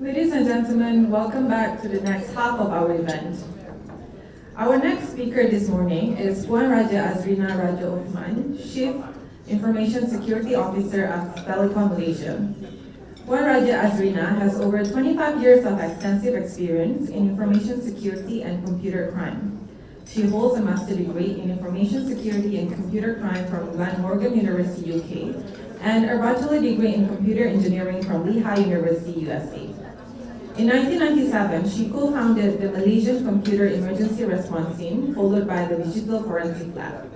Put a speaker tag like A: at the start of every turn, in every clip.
A: Ladies and gentlemen, welcome back to the next half of our event. Our next speaker this morning is Puan Raja Azrina Raja Othman, Chief Information Security Officer at Telecom Malaysia. Puan Raja Azrina has over 25 years of extensive experience in information security and computer crime. She holds a master's degree in information security and computer crime from Glamorgan University, UK, and a bachelor degree in computer engineering from Lehigh University, USA. In 1997, she co-founded the Malaysian Computer Emergency Response Team, followed by the Digital Forensic Lab.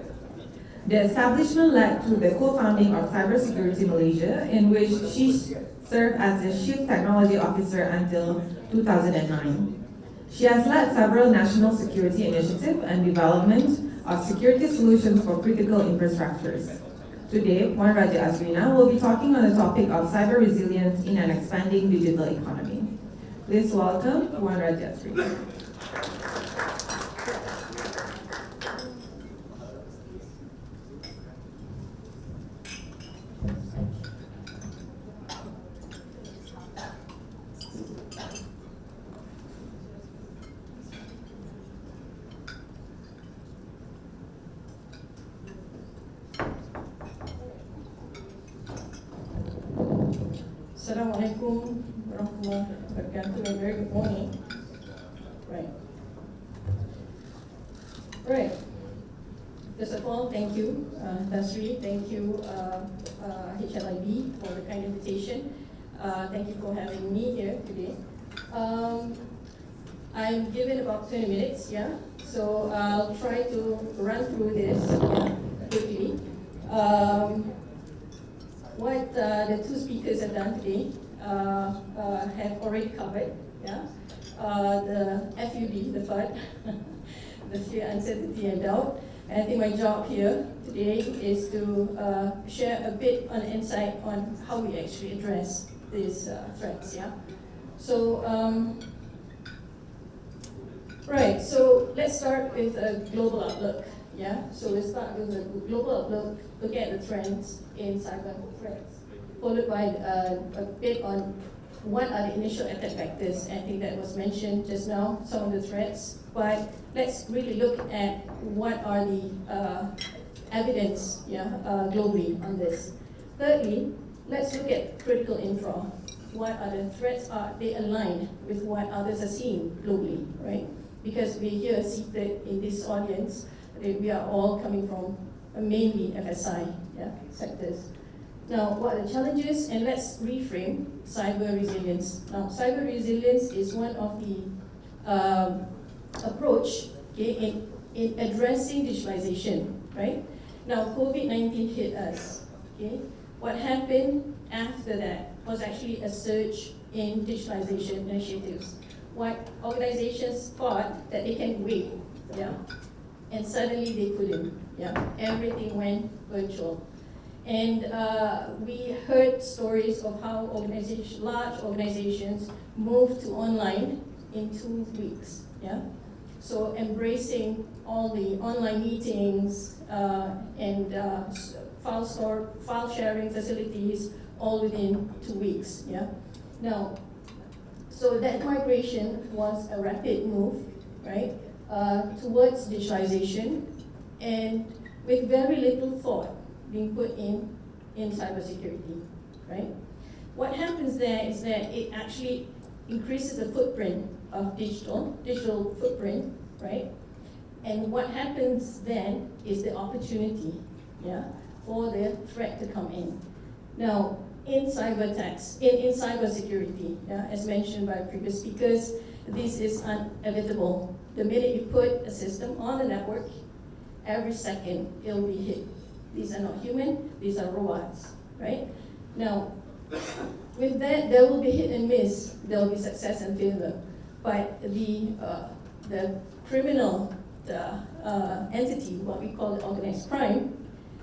A: The establishment led to the co-founding of Cybersecurity Malaysia, in which she served as the Chief Technology Officer until 2009. She has led several national security initiatives and development of security solutions for critical infrastructures. Today, Puan Raja Azrina will be talking on the topic of cyber resilience in an expanding digital economy. Please welcome Puan Raja Azrina.
B: Assalamualaikum warahmatullahi wabarakatuh. A very good morning. Right. First of all, thank you, Tasri. Thank you, HLIB, for the kind invitation. Thank you for having me here today. I'm given about 20 minutes, yeah. So I'll try to run through this quickly. What the two speakers have done today have already covered, yeah. The FUD, the FUD, the fear, uncertainty, and doubt. And I think my job here today is to share a bit on insight on how we actually address these threats, yeah. So, right. So let's start with a global outlook. Yeah, so we'll start with a global outlook, look at the trends in cyber threats, followed by a bit on what are the initial attack vectors. I think that was mentioned just now, some of the threats, but let's really look at what are the evidence globally on this. Thirdly, let's look at critical infra. What are the threats? Are they aligned with what others are seeing globally, right? Because we're here seated in this audience, we are all coming from mainly FSI sectors. Now, what are the challenges? And let's reframe cyber resilience. Now, cyber resilience is one of the approach in addressing digitalization, right? Now, COVID-19 hit us, okay? What happened after that was actually a surge in digitalization initiatives. What organizations thought that they can wait, and suddenly they couldn't. Everything went virtual, and we heard stories of how large organizations moved to online in 2 weeks. So embracing all the online meetings and file sharing facilities all within 2 weeks. Now, so that migration was a rapid move, right? Towards digitalization, and with very little thought being put in cybersecurity, right? What happens there is that it actually increases the footprint of digital footprint, right? And what happens then is the opportunity, for the threat to come in. Now, in cyber attacks, in cybersecurity, as mentioned by previous speakers, this is inevitable. The minute you put a system on the network, every second it'll be hit. These are not human, these are robots, right? Now, with that, there will be hit and miss, there will be success and failure. But the criminal entity, what we call organized crime,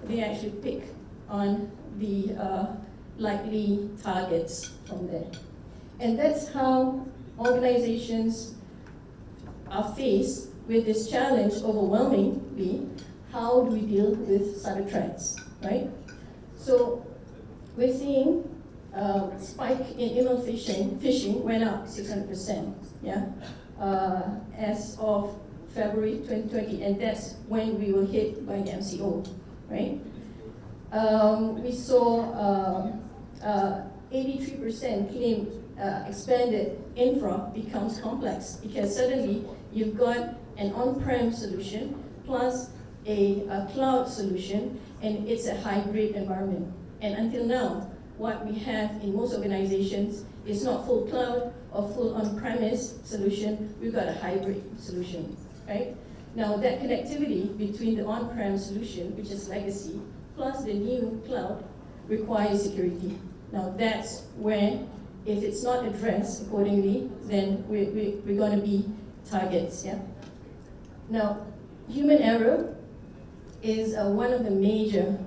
B: they actually pick on the likely targets from there. And that's how organizations are faced with this challenge overwhelmingly. How do we deal with cyber threats, right? So we're seeing spike in email phishing went up 600%, yeah, as of February 2020, and that's when we were hit by the MCO, right? We saw 83% claim expanded infra becomes complex because suddenly you've got an on-prem solution plus a cloud solution, and it's a hybrid environment. And until now, what we have in most organizations is not full cloud or full on-premise solution, we've got a hybrid solution, right? Now that connectivity between the on-prem solution, which is legacy, plus the new cloud requires security. Now that's where, if it's not addressed accordingly, then we're going to be targets, yeah? Now, human error is one of the major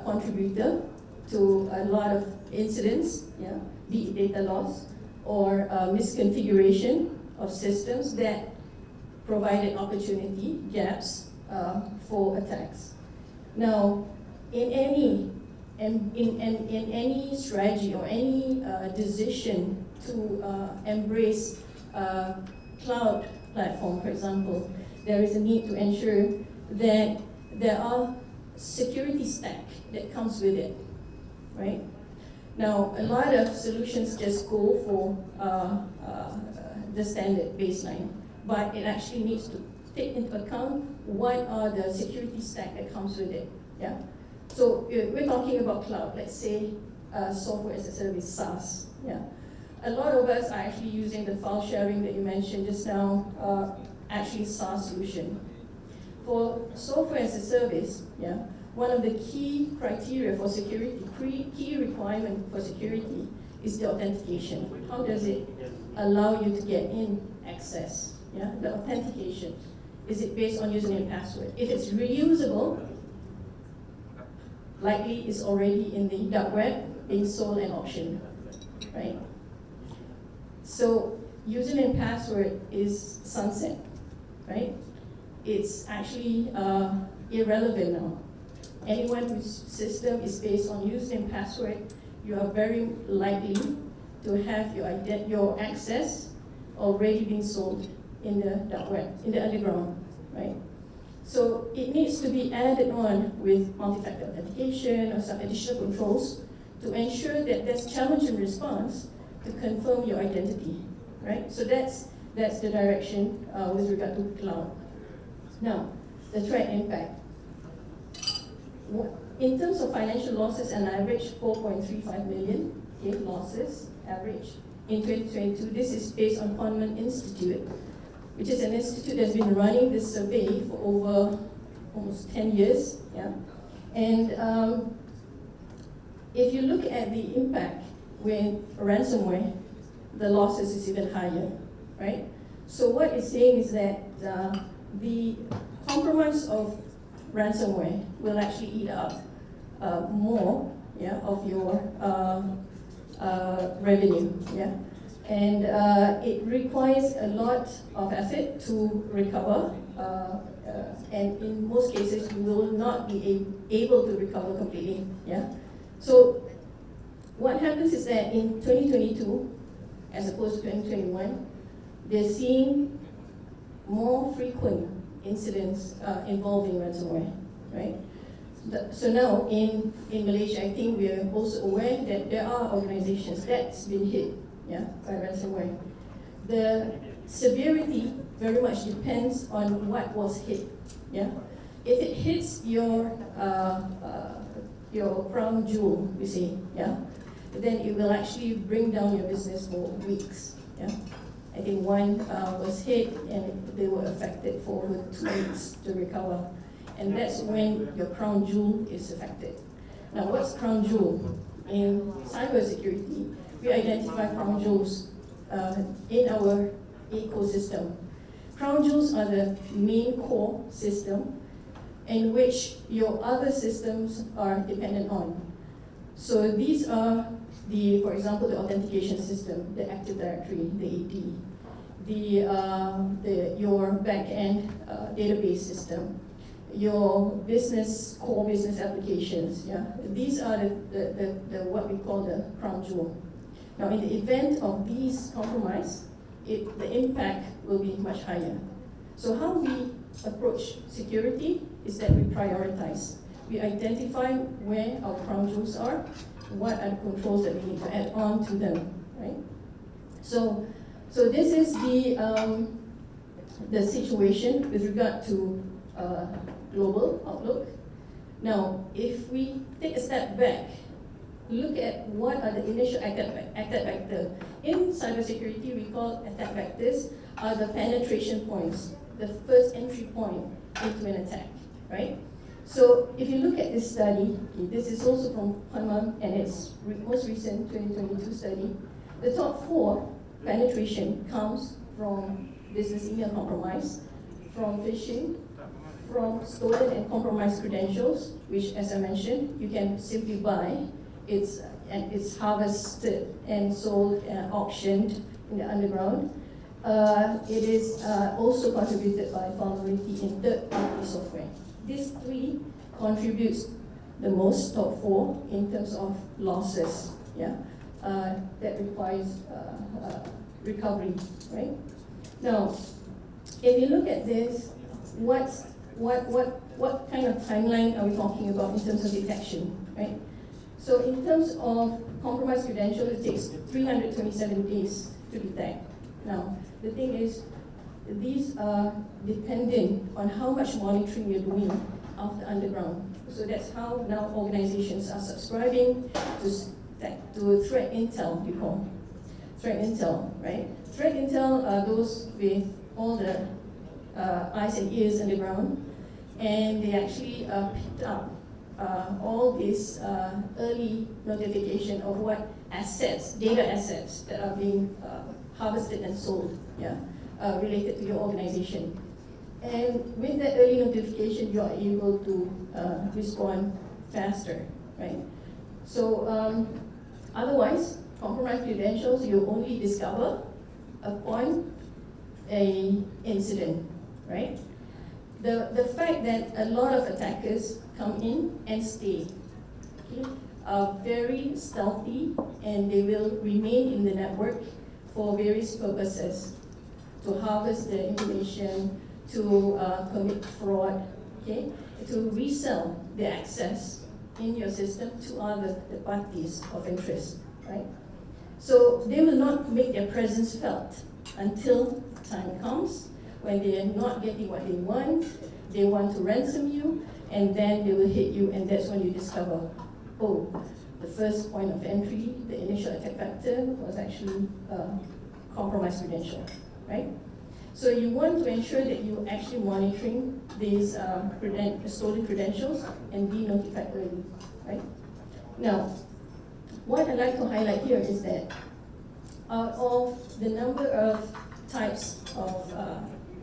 B: contributor to a lot of incidents, yeah, be it data loss or misconfiguration of systems that provided opportunity gaps for attacks. Now, in any strategy or any decision to embrace cloud platform, for example, there is a need to ensure that there are security stack that comes with it, right? Now, a lot of solutions just go for the standard baseline, but it actually needs to take into account what are the security stack that comes with it, yeah? So we're talking about cloud, let's say software as a service, SaaS, yeah? A lot of us are actually using the file sharing that you mentioned just now, actually SaaS solution. For software as a service, yeah, one of the key criteria for security, key requirement for security is the authentication. How does it allow you to get in access? Yeah, the authentication. Is it based on username and password? If it's reusable, likely it's already in the dark web, being sold and auctioned, right? So username and password is sunset, right? It's actually irrelevant now. Anyone whose system is based on username and password, you are very likely to have your access already being sold in the dark web, in the underground, right? So it needs to be added on with multi-factor authentication or some additional controls to ensure that there's challenge and response to confirm your identity, right? So that's the direction with regard to cloud. Now, the threat impact. In terms of financial losses, an average 4.35 million losses average in 2022. This is based on Othman Institute, which is an institute that's been running this survey for over almost 10 years. Yeah? And if you look at the impact with ransomware, the losses is even higher, right? So what it's saying is that the compromise of ransomware will actually eat up more, yeah, of your revenue, yeah, and it requires a lot of effort to recover, and in most cases you will not be able to recover completely, yeah. So what happens is that in 2022, as opposed to 2021, they're seeing more frequent incidents involving ransomware, right? So now in Malaysia, I think we are also aware that there are organizations that's been hit, yeah, by ransomware. The severity very much depends on what was hit, yeah. If it hits your crown jewel, you see, yeah, then it will actually bring down your business for weeks, yeah. I think one was hit and they were affected for over 2 weeks to recover. And that's when your crown jewel is affected. Now, what's crown jewel? In cybersecurity, we identify crown jewels in our ecosystem. Crown jewels are the main core system in which your other systems are dependent on. So these are for example, the authentication system, the Active Directory, the AD, your back-end database system, your business, core business applications. Yeah, these are the what we call the crown jewel. Now, in the event of these compromise, the impact will be much higher. So how we approach security is that we prioritize. We identify where our crown jewels are, what are the controls that we need to add on to them, right? So this is the situation with regard to global outlook. Now, if we take a step back, look at what are the initial attack vector. In cybersecurity, we call attack vectors are the penetration points, the first entry point into an attack, right? So if you look at this study, this is also from Othman and its most recent 2022 study, the top 4 penetration comes from business email compromise, from phishing, from stolen and compromised credentials, which, as I mentioned, you can simply buy. It's harvested and sold and auctioned in the underground. It is also contributed by vulnerability in third-party software. These 3 contributes the most, top 4, in terms of losses. Yeah, that requires recovery, right? Now, if you look at this, what kind of timeline are we talking about in terms of detection, right? So in terms of compromised credentials, it takes 327 days to detect. Now, the thing is, these are dependent on how much monitoring you're doing of the underground. So that's how now organizations are subscribing to threat intel, we call threat intel, right? Threat intel are those with all the eyes and ears underground, and they actually picked up all this early notification of what assets, data assets that are being harvested and sold, yeah, related to your organization. And with that early notification, you are able to respond faster, right? So otherwise, compromised credentials you only discover upon an incident, right? The fact that a lot of attackers come in and stay, okay, are very stealthy, and they will remain in the network for various purposes, to harvest the information, to commit fraud, okay, to resell the access in your system to other the parties of interest, right? So they will not make their presence felt until time comes when they are not getting what they want to ransom you, and then they will hit you, and that's when you discover, oh, the first point of entry, the initial attack vector, was actually compromised credential, right? So you want to ensure that you're actually monitoring these stolen credentials and be notified early, right? Now, what I'd like to highlight here is that out of the number of types of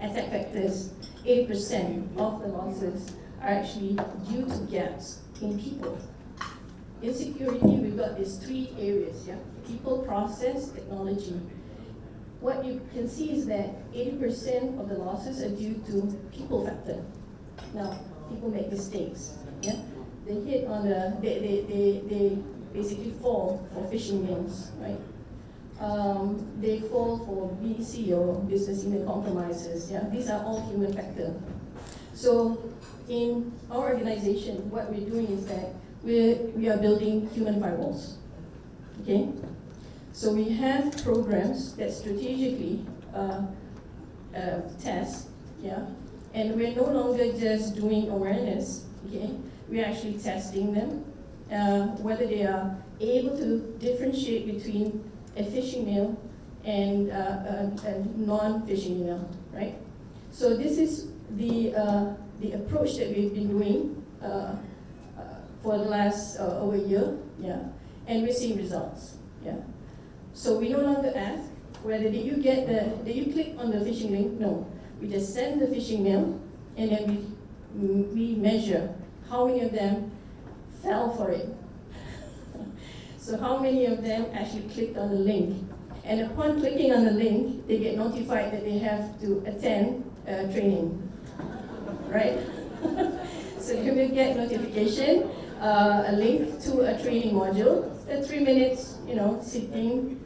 B: attack vectors, 80% of the losses are actually due to gaps in people. In security, we've got these 3 areas, yeah? People, process, technology. What you can see is that 80% of the losses are due to people factor. Now, people make mistakes, yeah? They hit on they basically fall for phishing mails, right? They fall for BC or business email compromises, yeah? These are all human factor. So in our organization, what we're doing is that we are building human firewalls, okay? So we have programs that strategically test, yeah? And we're no longer just doing awareness, okay? We're actually testing them, whether they are able to differentiate between a phishing mail and a non-phishing email, right? So this is the approach that we've been doing for the last over a year, yeah, and we're seeing results, yeah. So we no longer ask whether did you click on the phishing link? No, we just send the phishing mail, and then we measure how many of them fell for it. So how many of them actually clicked on the link? And upon clicking on the link, they get notified that they have to attend training, right? you will get notification, a link to a training module, a 3 minutes, sitting,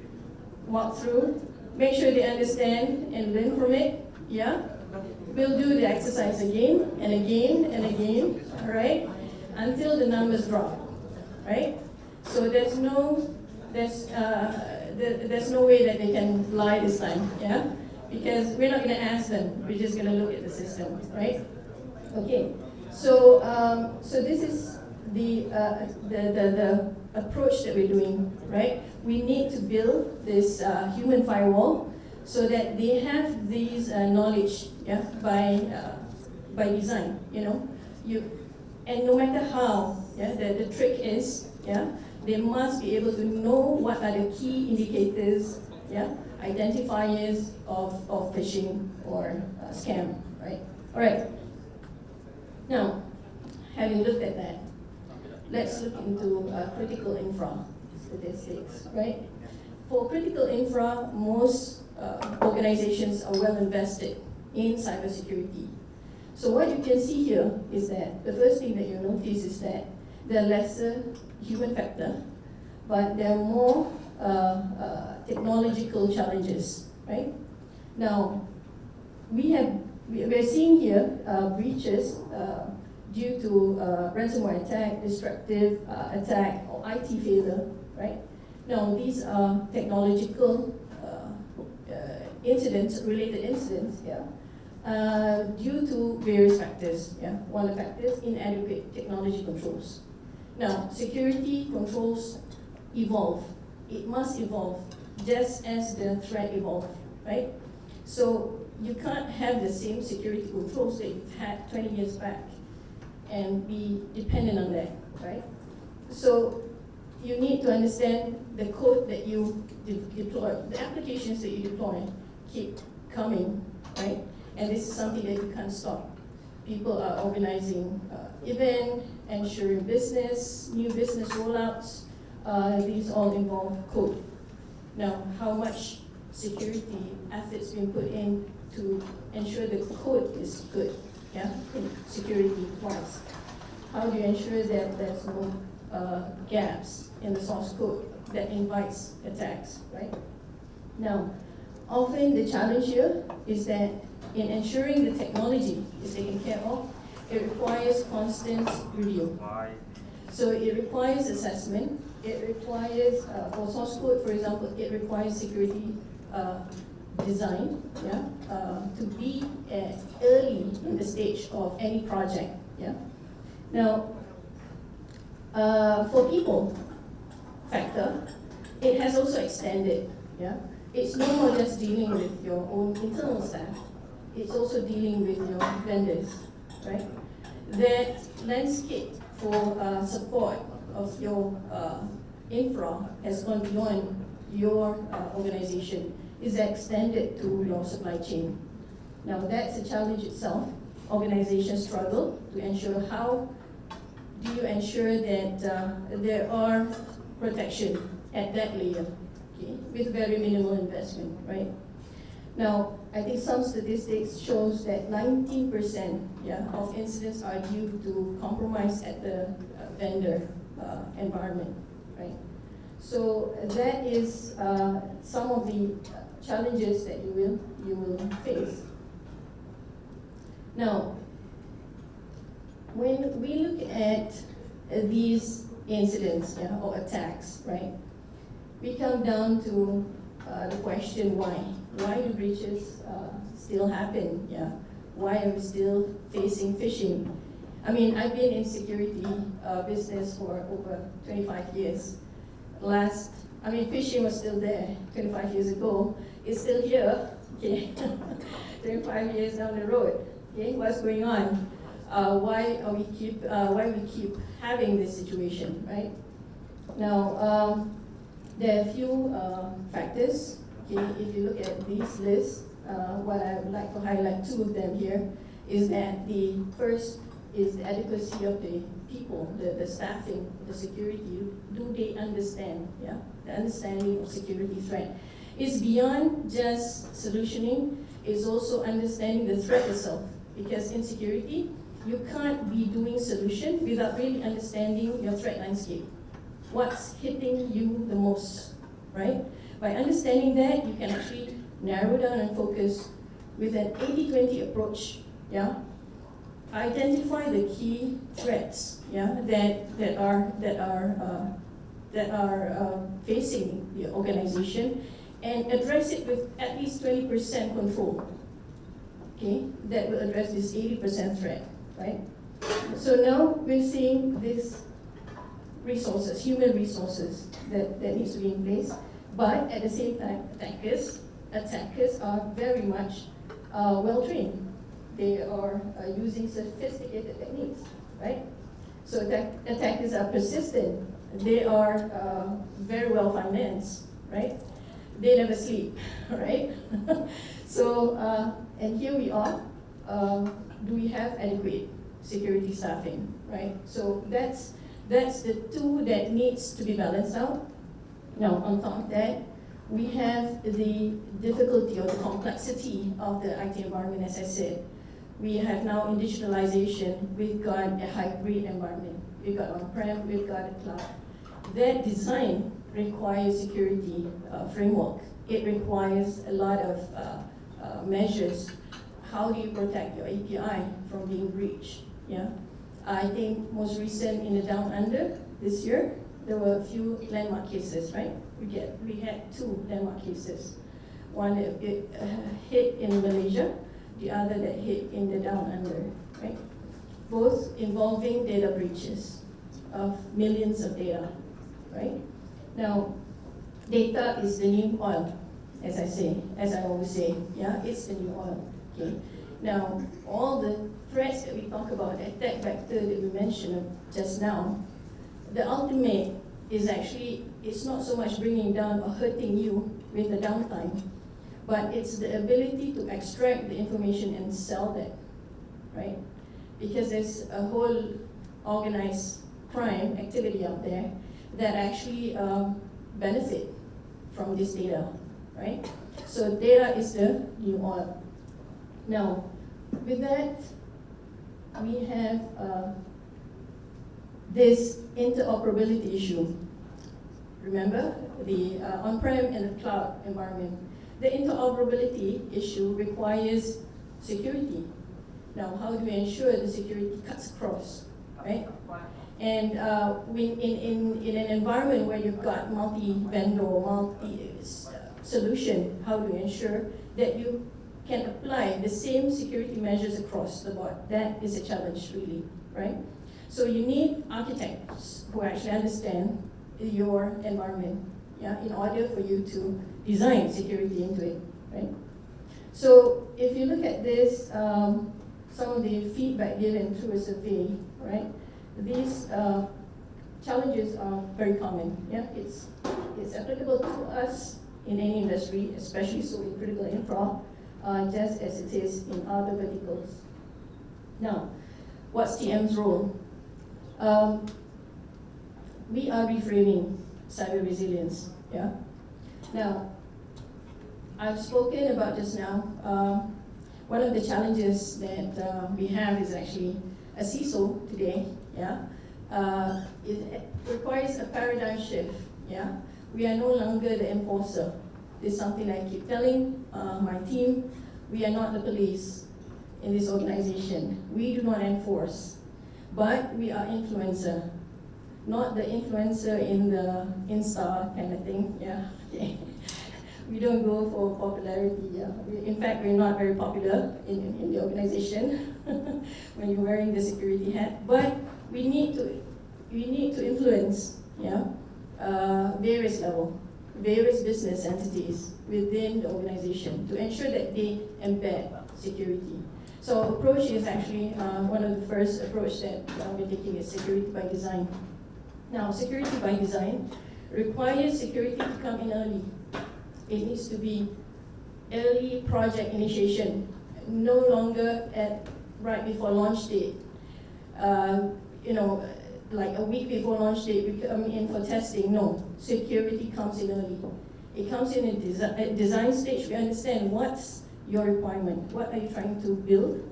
B: walk through, make sure they understand and learn from it, yeah? We'll do the exercise again and again and again, all right? Until the numbers drop, right? So there's no way that they can lie this time, yeah? Because we're not going to ask them, we're just going to look at the system, right? Okay, so this is the approach that we're doing, right? We need to build this human firewall so that they have these knowledge, yeah, by design, and no matter how, yeah, the trick is, yeah, they must be able to know what are the key indicators, yeah, identifiers of phishing or scam, right? All right. Now, having looked at that, let's look into critical infra statistics, right? For critical infra, most organizations are well invested in cybersecurity. So what you can see here is that the first thing that you notice is that there are lesser human factor, but there are more technological challenges, right? Now, we're seeing here breaches due to ransomware attack, destructive attack, or IT failure, right? Now, these are technological related incidents, yeah, due to various factors, yeah. One of the factors, inadequate technology controls. Now, security controls evolve. It must evolve just as the threat evolves, right? So you can't have the same security controls that you've had 20 years back and be dependent on that, right? So you need to understand the code that you deploy, the applications that you deploy keep coming, right? And this is something that you can't stop. People are organizing events, ensuring business, new business rollouts. These all involve code. Now, how much security efforts being put in to ensure the code is good, yeah, security-wise? How do you ensure that there's no gaps in the source code that invites attacks, right? Now, often the challenge here is that in ensuring the technology is taken care of, it requires constant review. So it requires assessment. It requires, for source code, for example, it requires security design, yeah, to be early in the stage of any project, yeah. Now, for people factor, it has also extended, yeah. It's no more just dealing with your own internal staff. It's also dealing with your vendors, right? That landscape for support of your infra has gone beyond your organization, is extended to your supply chain. Now that's a challenge itself. Organizations struggle to ensure how do you ensure that there are protection at that layer, okay, with very minimal investment, right? Now, I think some statistics shows that 19%, yeah, of incidents are due to compromise at the vendor environment, right? So that is some of the challenges that you will face. Now, when we look at these incidents, yeah, or attacks, right, we come down to the question why. Why do breaches still happen? Yeah. Why are we still facing phishing? I mean, I've been in security business for over 25 years. Phishing was still there 25 years ago. It's still here, okay, 25 years down the road. Okay, what's going on? Why we keep having this situation, right? Now, there are a few factors. Okay, if you look at these lists, what I would like to highlight, two of them here, is that the first is the adequacy of the people, the staffing, the security. Do they understand? Yeah, the understanding of security threat is beyond just solutioning. It's also understanding the threat itself. Because in security, you can't be doing solution without really understanding your threat landscape. What's hitting you the most, right? By understanding that, you can actually narrow down and focus with an 80-20 approach, yeah? Identify the key threats, yeah, that are facing the organization, and address it with at least 20% control. Okay, that will address this 80% threat, right? So now we're seeing these resources, human resources that needs to be in place, but at the same time, attackers are very much well trained. They are using sophisticated techniques, right? So attackers are persistent. They are very well financed, right? They never sleep, right? So, and here we are. Do we have adequate security staffing, right? So that's the two that needs to be balanced out. Now, on top of that, we have the difficulty or the complexity of the IT environment, as I said. We have now in digitalization, we've got a hybrid environment. We've got on-prem, we've got a cloud. That design requires security framework. It requires a lot of measures. How do you protect your API from being breached? Yeah, I think most recent in the Down Under this year, there were a few landmark cases, right? We had 2 landmark cases. One that hit in Malaysia, the other that hit in the Down Under, right? Both involving data breaches of millions of data, right? Now, data is the new oil, as I always say, yeah, it's the new oil, okay? Now, all the threats that we talk about, the attack vector that we mentioned just now, the ultimate is actually, it's not so much bringing down or hurting you with the downtime, but it's the ability to extract the information and sell that, right? Because there's a whole organized crime activity out there that actually benefit from this data, right? So data is the new oil. Now, with that, we have this interoperability issue. Remember, the on-prem and the cloud environment. The interoperability issue requires security. Now, how do we ensure the security cuts across, right? And in an environment where you've got multi-vendor, multi-solution, how do you ensure that you can apply the same security measures across the board? That is a challenge, really, right? So you need architects who actually understand your environment, yeah, in order for you to design security into it, right? So if you look at this, some of the feedback given through a survey, right? These challenges are very common. Yeah, it's applicable to us in any industry, especially so in critical infra, just as it is in other verticals. Now, what's TM's role? We are reframing cyber resilience. Yeah. Now, I've spoken about just now. One of the challenges that we have is actually a CISO today. Yeah, it requires a paradigm shift. Yeah, we are no longer the enforcer. This is something I keep telling my team. We are not the police in this organization. We do not enforce, but we are influencer. Not the influencer in the Insta kind of thing. Yeah, okay. We don't go for popularity. Yeah. In fact, we're not very popular in the organization when you're wearing the security hat. But we need to influence, yeah, various level, various business entities within the organization to ensure that they embed security. So our approach is actually one of the first approach that we're taking is security by design. Now, security by design requires security to come in early. It needs to be early project initiation, no longer at right before launch date. Like a week before launch date, we come in for testing. No, security comes in early. It comes in at design stage. We understand what's your requirement, what are you trying to build,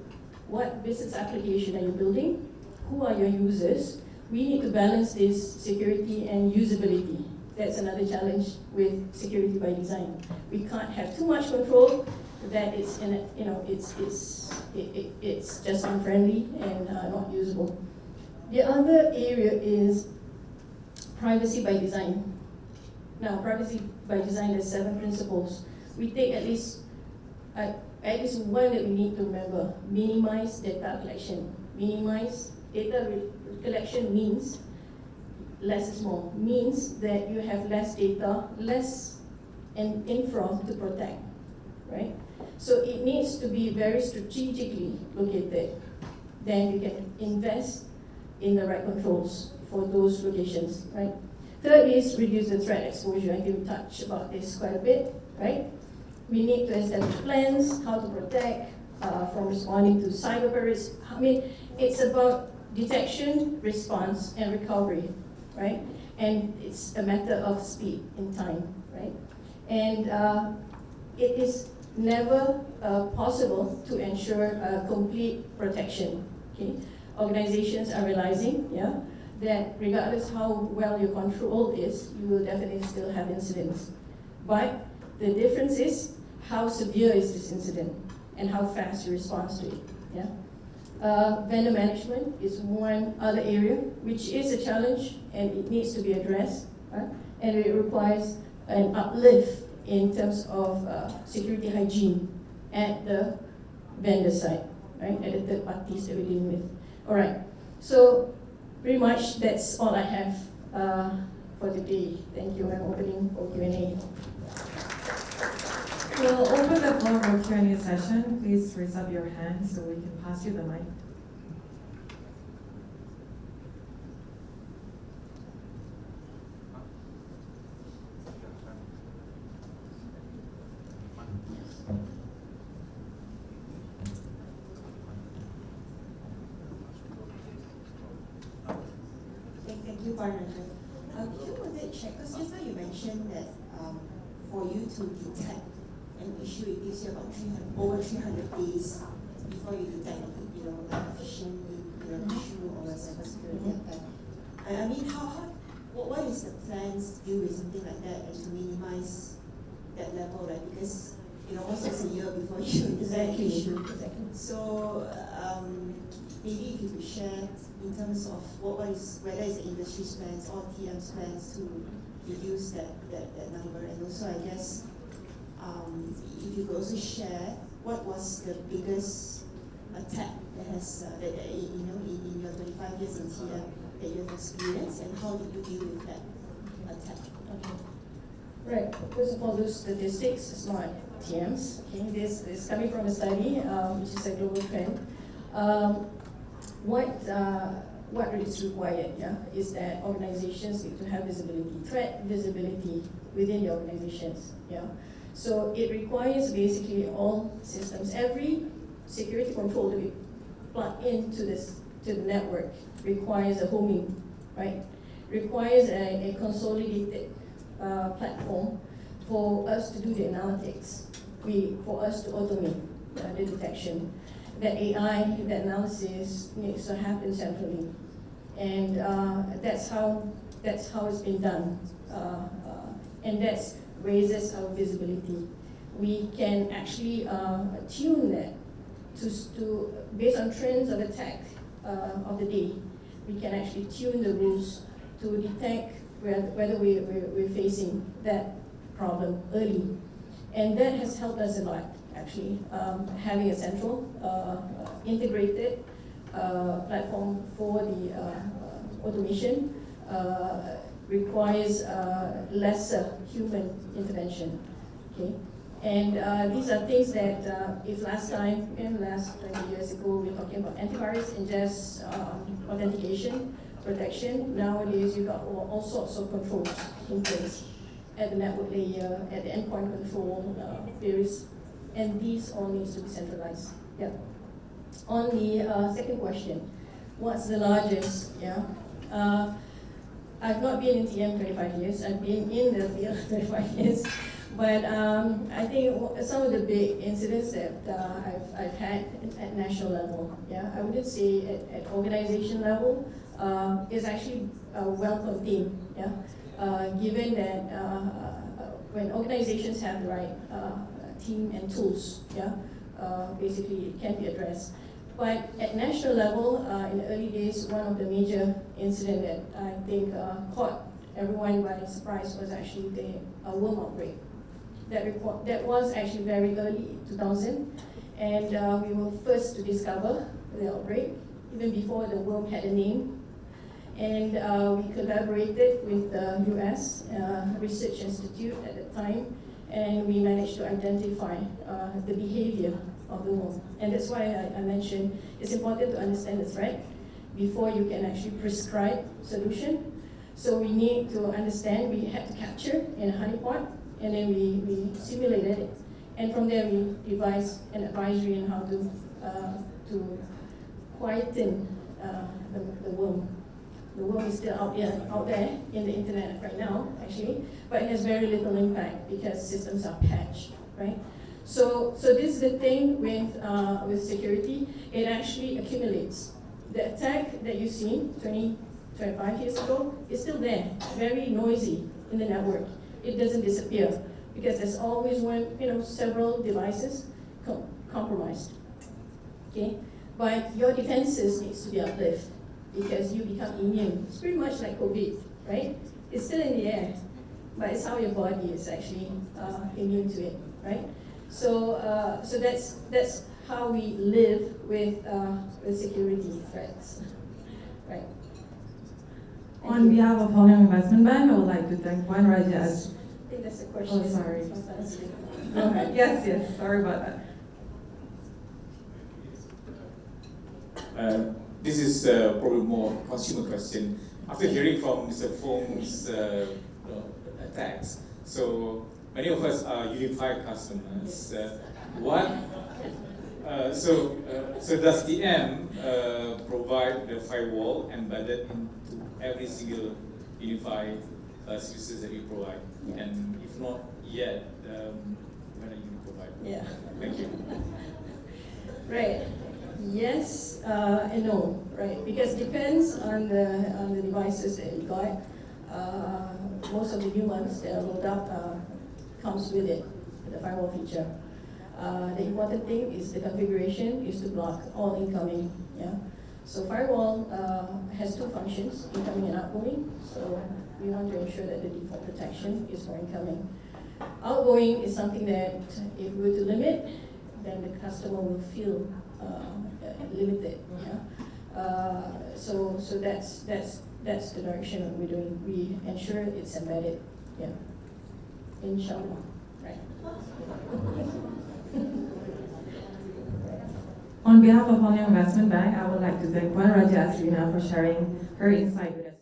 B: what business application are you building, who are your users. We need to balance this security and usability. That's another challenge with security by design. We can't have too much control that it's it's just unfriendly and not usable. The other area is privacy by design. Now, privacy by design, there's 7 principles. We take at least one that we need to remember: minimize data collection. Minimize data collection means less is more, means that you have less data, less infra to protect, right? So it needs to be very strategically located. Then you can invest in the right controls for those locations, right? Third is reduce the threat exposure. I think we touched about this quite a bit, right? We need to establish plans, how to protect from responding to cyber risks. I mean, it's about detection, response, and recovery, right? And it's a matter of speed in time, right? And it is never possible to ensure complete protection, okay? Organizations are realizing, that regardless how well your control is, you will definitely still have incidents. But the difference is how severe is this incident and how fast you respond to it, vendor management is one other area which is a challenge and it needs to be addressed, right? And it requires an uplift in terms of security hygiene at the vendor side, right? At the third parties that we're dealing with. All right, so pretty much that's all I have for today. Thank you. I'm opening for Q&A.
A: We'll open the floor for Q&A session. Please raise up your hand so we can pass you the mic.
C: Thank you, Partner. Just wanted to check, because just now you mentioned that for you to detect an issue, it gives you about over 300 days before you detect, like a phishing issue or a cybersecurity attack. I mean, what is the plans to deal with something like that and to minimize that level, right? Because almost takes a year before you detect an issue. So maybe if you could share in terms of whether it's the industry's plans or TM's plans to reduce that number, and also I guess if you could also share what was the biggest attack that has in your 25 years in TM that you have experienced, and how did you deal with that attack?
B: Okay. Right. First of all, those statistics is not TM's. Okay, this is coming from a study, which is a global trend. What is required, is that organizations need to have visibility, threat visibility within the organizations, So it requires basically all systems, every security control to be plugged into the network requires a homing, right? Requires a consolidated platform for us to do the analytics, for us to automate the detection. That AI, that analysis needs to happen centrally, and that's how it's been done, and that raises our visibility. We can actually tune that to based on trends of attack of the day. We can actually tune the rules to detect whether we're facing that problem early, and that has helped us a lot. Actually, having a central integrated platform for the automation requires lesser human intervention. Okay, and these are things that if last 20 years ago, we were talking about antivirus and just authentication, protection. Nowadays, you've got all sorts of controls in place at the network layer, at the endpoint control, various. And these all needs to be centralized. On the second question, what's the largest? I've not been in TM 25 years. I've been in the field 25 years. But I think some of the big incidents that I've had at national level, yeah, I wouldn't say at organization level, is actually well contained, yeah. Given that when organizations have the right team and tools, yeah, basically it can be addressed. But at national level, in the early days, one of the major incidents that I think caught everyone by surprise was actually the worm outbreak. That was actually very early 2000, and we were first to discover the outbreak, even before the worm had a name. And we collaborated with the US Research Institute at the time, and we managed to identify the behavior of the worm. And that's why I mentioned it's important to understand the threat before you can actually prescribe solution. So we need to understand, we had to capture in a honeypot, and then we simulated it. And from there we devised an advisory on how to quieten the worm. The worm is still out there in the internet right now, actually, but it has very little impact because systems are patched, right? So this is the thing with security, it actually accumulates. The attack that you've seen 25 years ago is still there, very noisy in the network. It doesn't disappear because there's always several devices compromised. Okay, but your defenses needs to be uplifted because you become immune. It's pretty much like COVID, right? It's still in the air, but it's how your body is actually immune to it, right? So that's how we live with security threats, right?
A: On behalf of Hong Kong Investment Bank, I would like to thank Puan Raja.
B: I think that's the question.
A: Oh, sorry.
B: Go ahead.
A: Yes, sorry about that.
D: This is probably more consumer question. After hearing from Mr. Fong's attacks, so many of us are unified customers. So does TM provide the firewall embedded into every single unified services that you provide?
B: Yeah.
D: And if not yet, when are you going to provide?
B: Yeah.
D: Thank you.
B: Right. Yes and no, right? Because it depends on the devices that you got. Most of the new ones that are rolled up comes with it, the firewall feature. The important thing is the configuration is to block all incoming. Yeah. So firewall has two functions, incoming and outgoing. So we want to ensure that the default protection is for incoming. Outgoing is something that if we were to limit, then the customer will feel limited. Yeah. So that's the direction that we're doing. We ensure it's embedded. Yeah. Inshallah. Right.
A: On behalf of Hong Kong Investment Bank, I would like to thank Puan Raja Azrina for sharing her insight with us.